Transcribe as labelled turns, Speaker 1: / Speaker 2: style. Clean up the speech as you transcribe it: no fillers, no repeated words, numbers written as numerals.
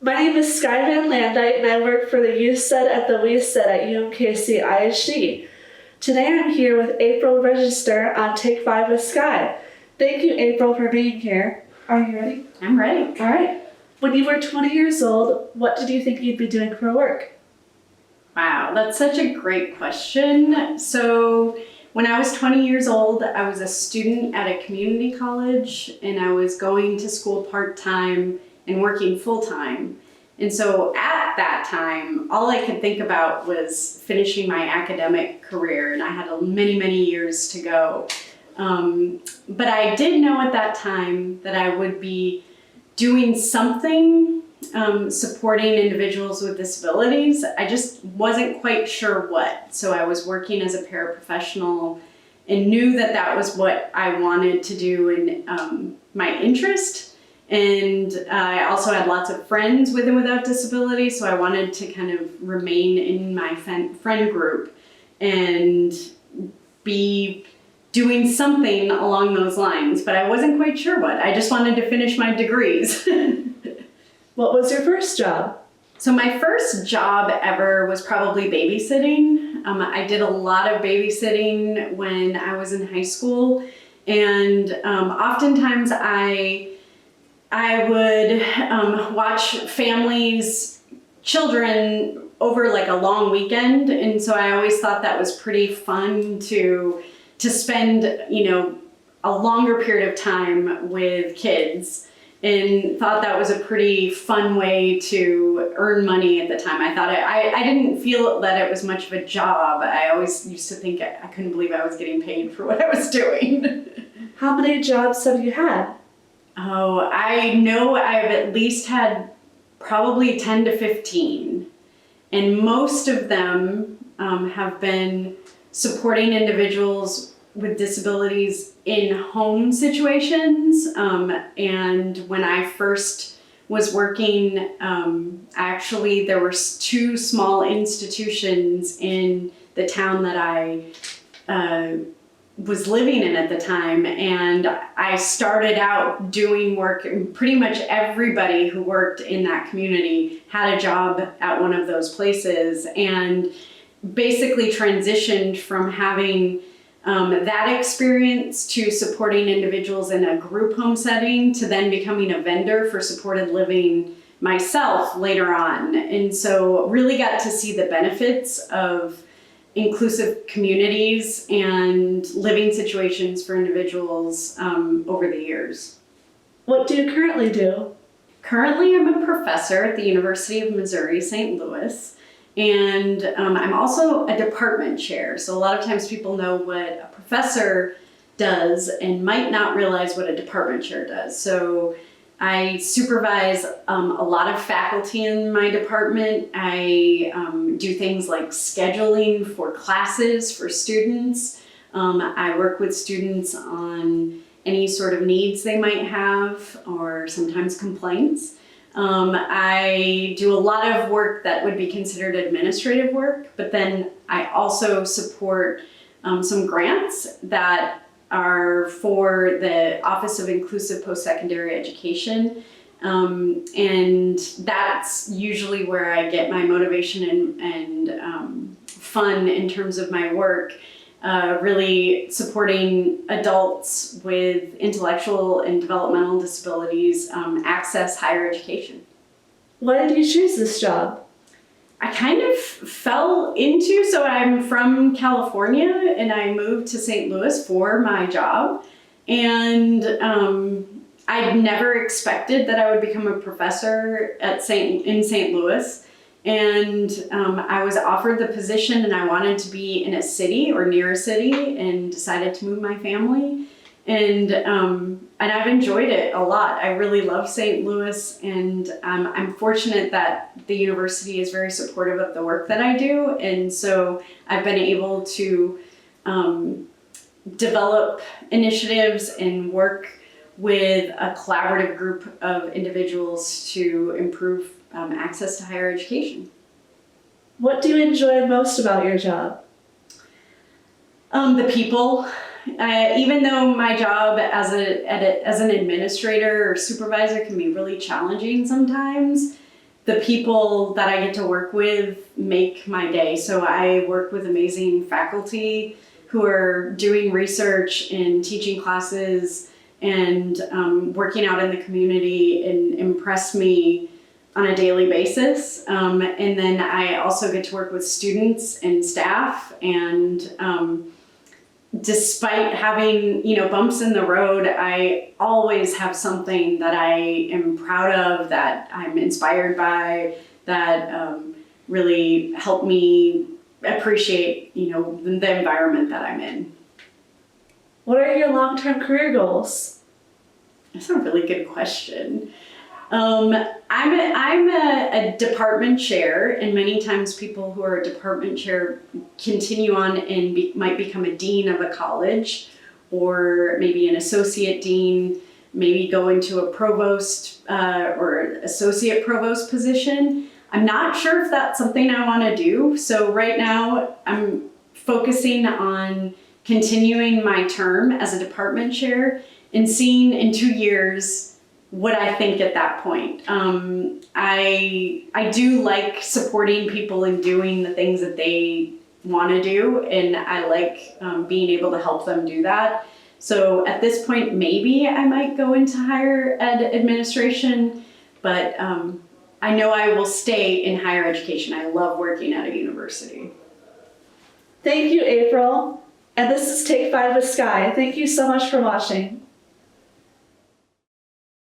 Speaker 1: My name is Skye Van Landite, and I work for the Youth Set at the We Set at UMKC ISG. Today I'm here with April Regester on Take 5 with Skye. Thank you, April, for being here. Are you ready?
Speaker 2: I'm ready.
Speaker 1: All right. When you were 20 years old, what did you think you'd be doing for work?
Speaker 2: Wow, that's such a great question. So when I was 20 years old, I was a student at a community college, and I was going to school part-time and working full-time. And so at that time, all I could think about was finishing my academic career, and I had many, many years to go. But I did know at that time that I would be doing something supporting individuals with disabilities. I just wasn't quite sure what. So I was working as a paraprofessional and knew that that was what I wanted to do and my interest. And I also had lots of friends with and without disabilities, so I wanted to kind of remain in my friend group and be doing something along those lines, but I wasn't quite sure what. I just wanted to finish my degrees.
Speaker 1: What was your first job?
Speaker 2: So my first job ever was probably babysitting. I did a lot of babysitting when I was in high school, and oftentimes I would watch families' children over like a long weekend, and so I always thought that was pretty fun to spend, a longer period of time with kids, and thought that was a pretty fun way to earn money at the time. I thought I didn't feel that it was much of a job. I always used to think I couldn't believe I was getting paid for what I was doing.
Speaker 1: How many jobs have you had?
Speaker 2: Oh, I know I've at least had probably 10 to 15, and most of them have been supporting individuals with disabilities in home situations. And when I first was working, actually there were two small institutions in the town that I was living in at the time, and I started out doing work, and pretty much everybody who worked in that community had a job at one of those places, and basically transitioned from having that experience to supporting individuals in a group home setting to then becoming a vendor for supported living myself later on. And so really got to see the benefits of inclusive communities and living situations for individuals over the years.
Speaker 1: What do you currently do?
Speaker 2: Currently, I'm a professor at the University of Missouri, St. Louis, and I'm also a department chair. So a lot of times people know what a professor does and might not realize what a department chair does. So I supervise a lot of faculty in my department. I do things like scheduling for classes for students. I work with students on any sort of needs they might have, or sometimes complaints. I do a lot of work that would be considered administrative work, but then I also support some grants that are for the Office of Inclusive Post-Secondary Education. And that's usually where I get my motivation and fun in terms of my work, really supporting adults with intellectual and developmental disabilities access higher education.
Speaker 1: Why did you choose this job?
Speaker 2: I kind of fell into, so I'm from California and I moved to St. Louis for my job, and I'd never expected that I would become a professor in St. Louis, and I was offered the position, and I wanted to be in a city or near a city, and decided to move my family, and I've enjoyed it a lot. I really love St. Louis, and I'm fortunate that the university is very supportive of the work that I do, and so I've been able to develop initiatives and work with a collaborative group of individuals to improve access to higher education.
Speaker 1: What do you enjoy most about your job?
Speaker 2: The people. Even though my job as an administrator or supervisor can be really challenging sometimes, the people that I get to work with make my day. So I work with amazing faculty who are doing research and teaching classes and working out in the community and impress me on a daily basis. And then I also get to work with students and staff, and despite having, bumps in the road, I always have something that I am proud of, that I'm inspired by, that really help me appreciate, the environment that I'm in.
Speaker 1: What are your long-term career goals?
Speaker 2: That's a really good question. I'm a department chair, and many times people who are a department chair continue on and might become a dean of a college, or maybe an associate dean, maybe go into a provost or associate provost position. I'm not sure if that's something I want to do. So right now I'm focusing on continuing my term as a department chair and seeing in 2 years what I think at that point. I do like supporting people and doing the things that they want to do, and I like being able to help them do that. So at this point, maybe I might go into higher ed administration, but I know I will stay in higher education. I love working at a university.
Speaker 1: Thank you, April. And this is Take 5 with Skye. Thank you so much for watching.